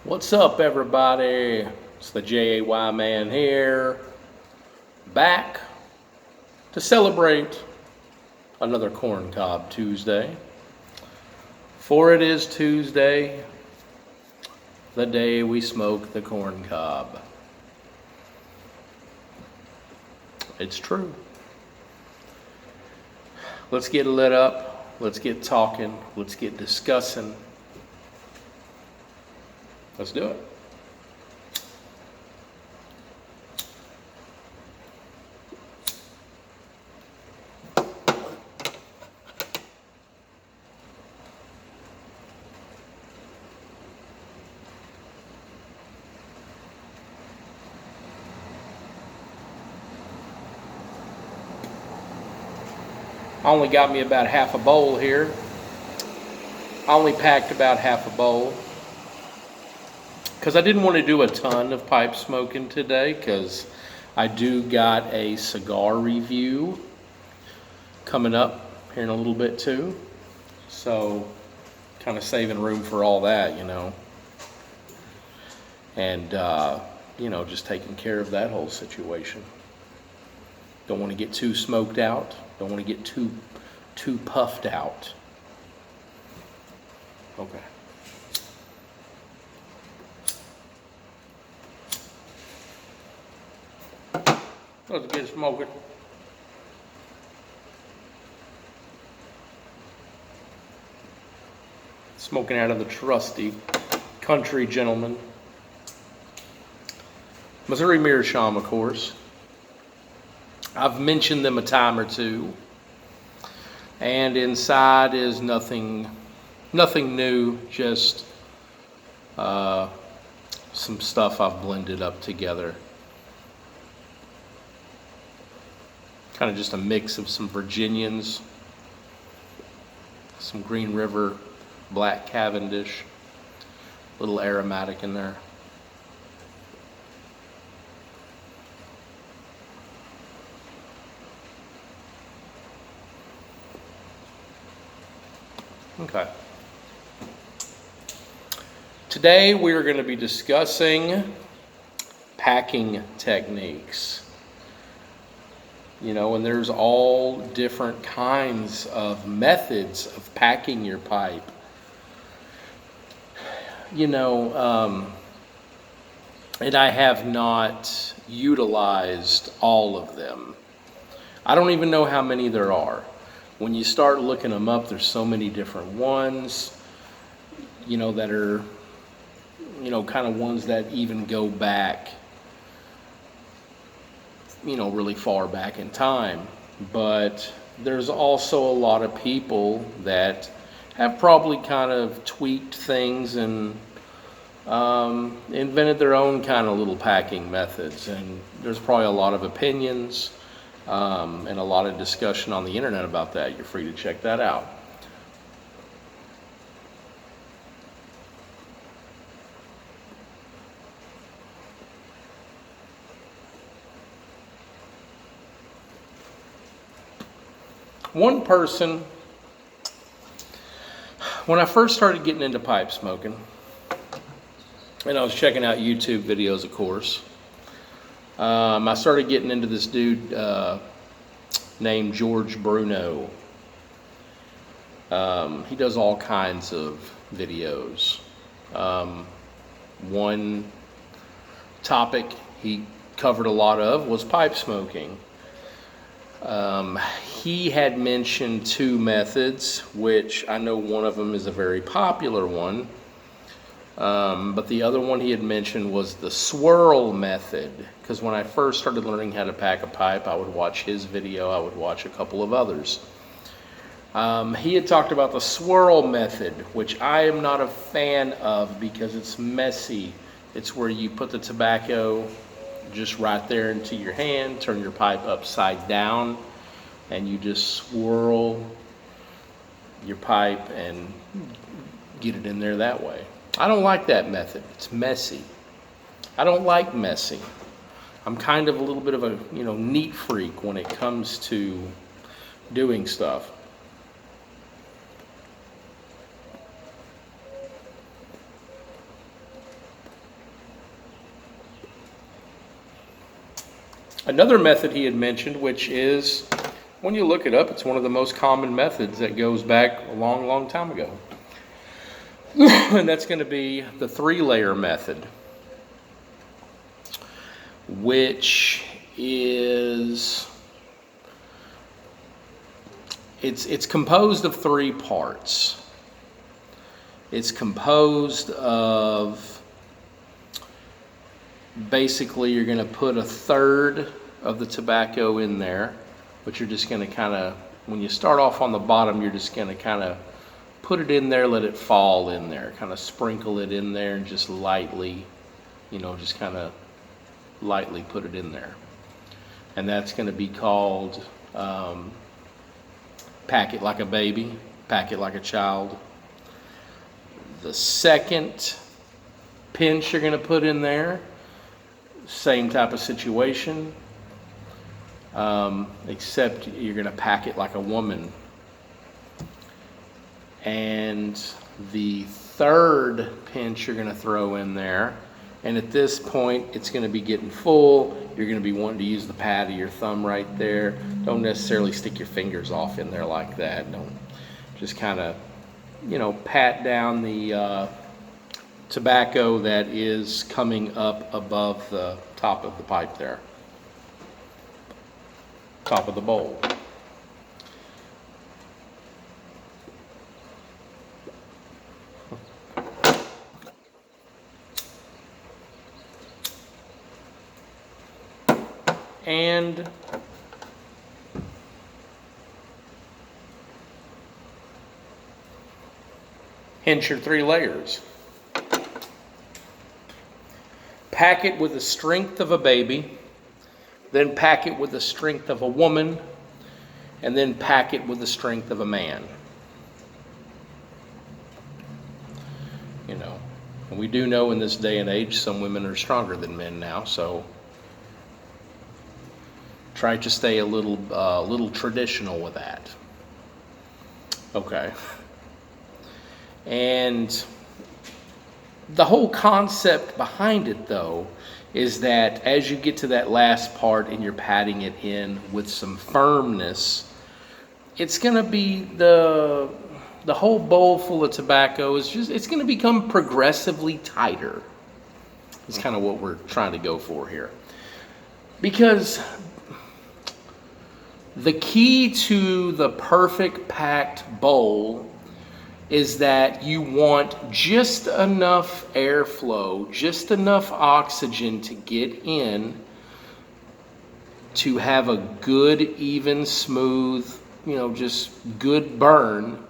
What's up, everybody? It's the JAY man here, back to celebrate another Corncob Tuesday. For it is Tuesday, the day we smoke the corn cob. It's true. Let's get lit up. Let's get talking. Let's get discussing. Let's do it. I only got me about half a bowl here. I only packed about half a bowl because I didn't want to do a ton of pipe smoking today, because I do got a cigar review coming up here in a little bit too. So kind of saving room for all that, and just taking care of that whole situation. Don't want to get too smoked out. Don't want to get too puffed out. Okay. Let's get smoking. Smoking out of the trusty Country Gentleman. Missouri Meerschaum, of course. I've mentioned them a time or two. And inside is nothing new, just some stuff I've blended up together. Kind of just a mix of some Virginians, some Green River Black Cavendish, a little aromatic in there. Okay. Today we are going to be discussing packing techniques. And there's all different kinds of methods of packing your pipe. And I have not utilized all of them. I don't even know how many there are. When you start looking them up, there's so many different ones, that are, kind of ones that even go back, really far back in time. But there's also a lot of people that have probably kind of tweaked things and invented their own kind of little packing methods. And there's probably a lot of opinions and a lot of discussion on the internet about that. You're free to check that out. One person, when I first started getting into pipe smoking, and I was checking out YouTube videos, of course, I started getting into this dude named George Bruno. He does all kinds of videos. One topic he covered a lot of was pipe smoking. He had mentioned two methods, which I know one of them is a very popular one. But the other one he had mentioned was the swirl method, because when I first started learning how to pack a pipe, I would watch his video, I would watch a couple of others. He had talked about the swirl method, which I am not a fan of because it's messy. It's where you put the tobacco just right there into your hand, turn your pipe upside down, and you just swirl your pipe and get it in there that way. I don't like that method. It's messy. I don't like messy. I'm kind of a little bit of a, neat freak when it comes to doing stuff. Another method he had mentioned, which is, when you look it up, it's one of the most common methods that goes back a long, long time ago. And that's going to be the 3-layer method, which is, it's composed of 3 parts. It's composed of, basically you're going to put 1/3 of the tobacco in there, but you're just going to kind of, when you start off on the bottom, you're just going to kind of put it in there, let it fall in there, kind of sprinkle it in there and just lightly, just kind of lightly put it in there. And that's going to be called pack it like a baby, pack it like a child. The second pinch you're going to put in there, same type of situation, except you're going to pack it like a woman. And the third pinch you're going to throw in there, and at this point it's going to be getting full. You're going to be wanting to use the pad of your thumb right there. Don't necessarily stick your fingers off in there like that. Don't, just kind of, pat down the tobacco that is coming up above the top of the pipe there, top of the bowl. And hence your 3 layers. Pack it with the strength of a baby, then pack it with the strength of a woman, and then pack it with the strength of a man. And we do know in this day and age some women are stronger than men now, so try to stay a little traditional with that. Okay. And the whole concept behind it, though, is that as you get to that last part and you're patting it in with some firmness, it's going to be the whole bowl full of tobacco it's going to become progressively tighter. It's kind of what we're trying to go for here. Because the key to the perfect packed bowl is that you want just enough airflow, just enough oxygen to get in to have a good, even, smooth, just good burn.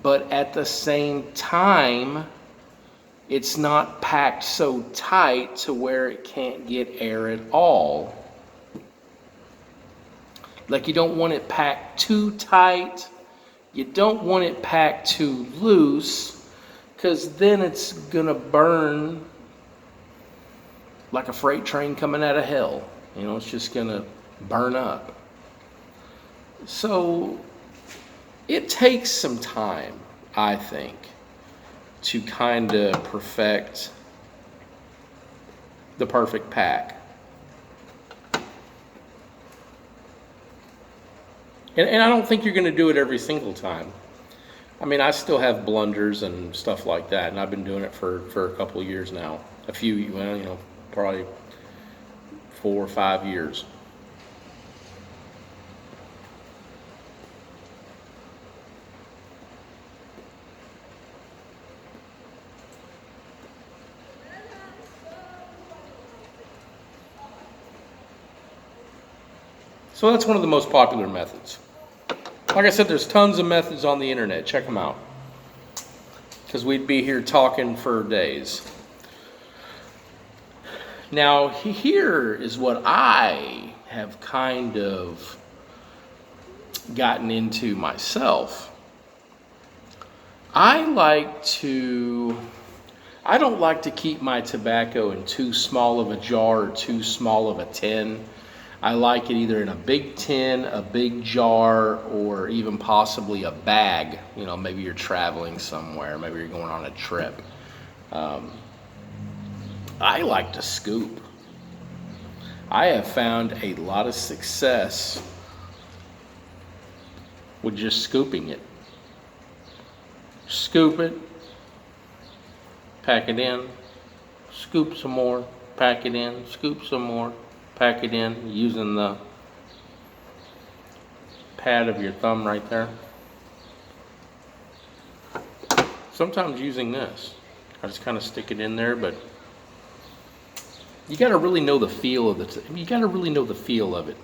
But at the same time, it's not packed so tight to where it can't get air at all. Like, you don't want it packed too tight. You don't want it packed too loose, because then it's gonna burn like a freight train coming out of hell. It's just gonna burn up. So it takes some time, I think, to kind of perfect the perfect pack. And I don't think you're going to do it every single time. I mean, I still have blunders and stuff like that, and I've been doing it for a couple of years now. Probably 4 or 5 years. So that's one of the most popular methods. Like I said, there's tons of methods on the internet. Check them out, because we'd be here talking for days. Now, here is what I have kind of gotten into myself. I don't like to keep my tobacco in too small of a jar or too small of a tin. I like it either in a big tin, a big jar, or even possibly a bag. Maybe you're traveling somewhere, maybe you're going on a trip. I like to scoop. I have found a lot of success with just scooping it. Scoop it, pack it in, scoop some more, pack it in, scoop some more, pack it in, using the pad of your thumb right there. Sometimes using this. I just kind of stick it in there, but you got to really know the feel of it. You got to really know the feel of it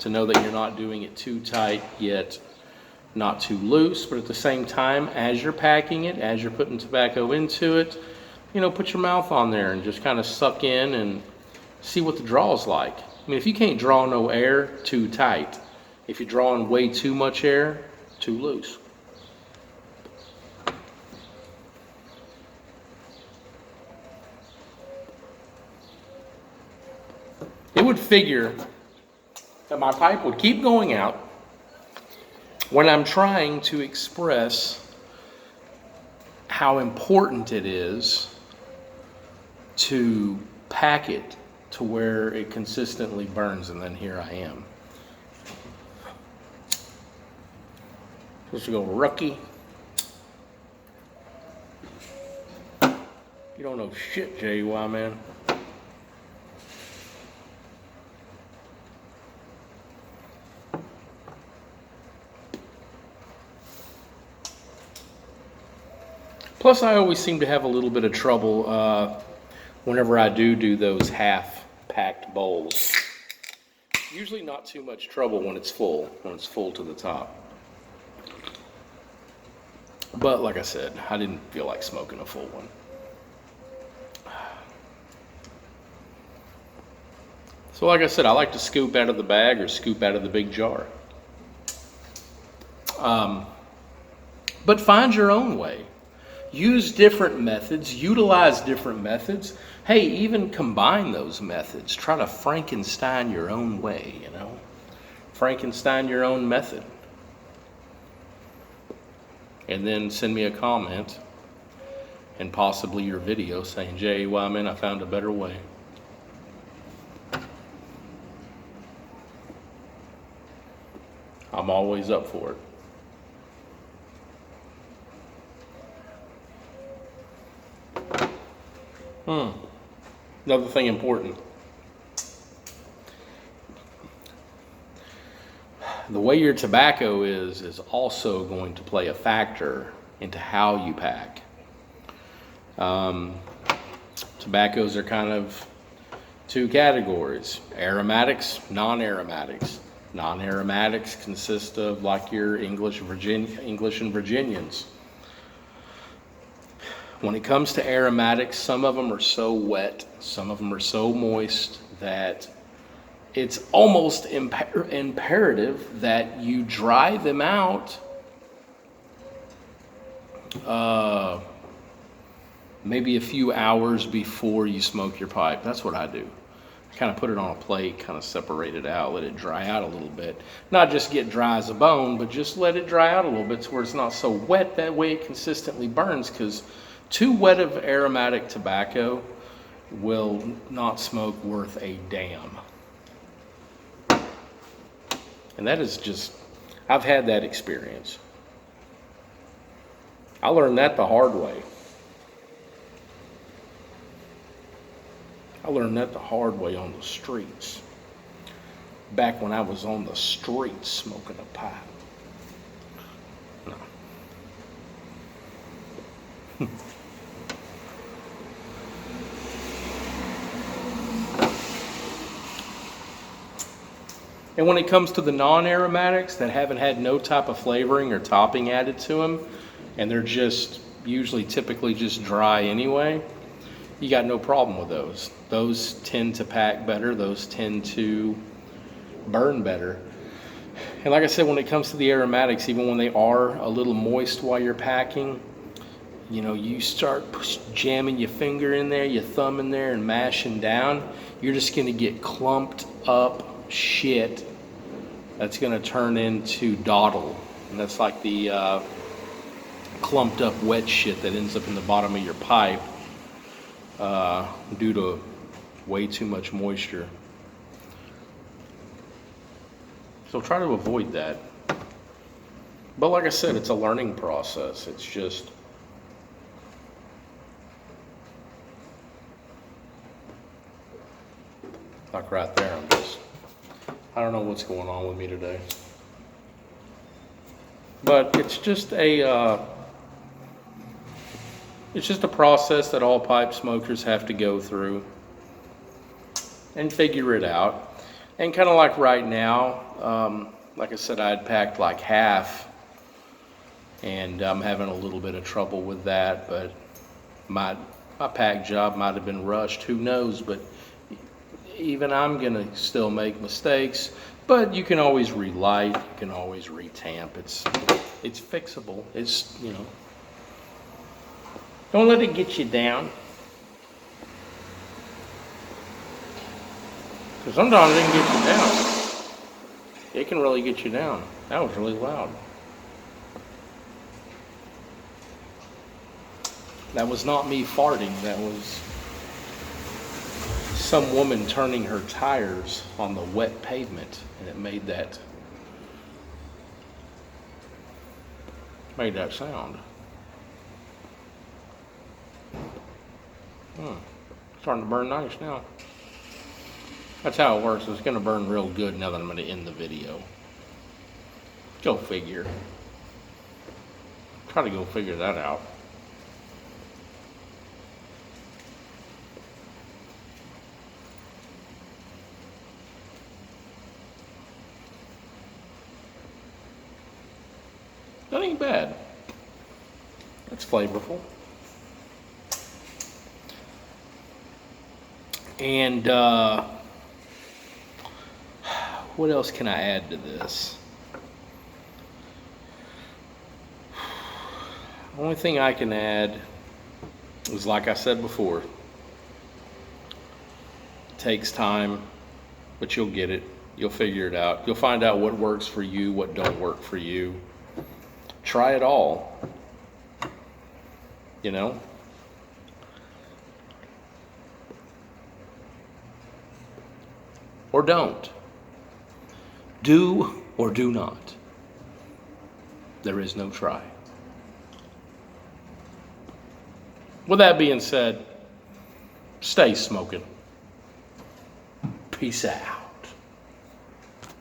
to know that you're not doing it too tight yet not too loose, but at the same time, as you're packing it, as you're putting tobacco into it, you know, put your mouth on there and just kind of suck in and see what the draw is like. I mean, if you can't draw no air, too tight. If you're drawing way too much air, too loose. It would figure that my pipe would keep going out when I'm trying to express how important it is to pack it to where it consistently burns, and then here I am. Supposed to go rookie. You don't know shit, JY, man. Plus, I always seem to have a little bit of trouble whenever I do those half-packed bowls. Usually not too much trouble when it's full to the top. But like I said, I didn't feel like smoking a full one. So like I said, I like to scoop out of the bag or scoop out of the big jar. But find your own way. Use different methods, utilize different methods. Hey, even combine those methods. Try to Frankenstein your own way, you know? Frankenstein your own method. And then send me a comment and possibly your video saying, "Jay, man, I found a better way." I'm always up for it. Another thing important. The way your tobacco is also going to play a factor into how you pack. Tobaccos are kind of two categories: aromatics, non-aromatics. Non-aromatics consist of like your English and Virginians. When it comes to aromatics, some of them are so wet, some of them are so moist that it's almost imperative that you dry them out maybe a few hours before you smoke your pipe. That's what I do. I kind of put it on a plate, kind of separate it out, let it dry out a little bit. Not just get dry as a bone, but just let it dry out a little bit to where it's not so wet. That way it consistently burns, because too wet of aromatic tobacco will not smoke worth a damn. And that is just, I've had that experience. I learned that the hard way. I learned that the hard way on the streets. Back when I was on the streets smoking a pipe. No. And when it comes to the non-aromatics that haven't had no type of flavoring or topping added to them, and they're just typically just dry anyway, you got no problem with those. Those tend to pack better. Those tend to burn better. And like I said, when it comes to the aromatics, even when they are a little moist while you're packing, you know, you start jamming your finger in there, your thumb in there, and mashing down, you're just going to get clumped up shit that's going to turn into dawdle. And that's like the clumped up wet shit that ends up in the bottom of your pipe due to way too much moisture. So try to avoid that. But like I said, it's a learning process. It's just like right there. I don't know what's going on with me today. But it's just a process that all pipe smokers have to go through and figure it out. And kind of like right now, like I said, I had packed like half, and I'm having a little bit of trouble with that. But my pack job might have been rushed. Who knows? But even I'm gonna still make mistakes. But you can always relight. You can always retamp. It's fixable. It's, you know. Don't let it get you down. Because sometimes it can get you down. It can really get you down. That was really loud. That was not me farting. That was some woman turning her tires on the wet pavement, and it made that sound. Starting to burn nice now. That's how it works. It's going to burn real good now that I'm going to end the video. Go figure. Try to go figure that out. That ain't bad. That's flavorful. And what else can I add to this? The only thing I can add is, like I said before, it takes time, but you'll get it. You'll figure it out. You'll find out what works for you, what don't work for you. Try it all. You know? Or don't. Do or do not. There is no try. With that being said, stay smoking. Peace out.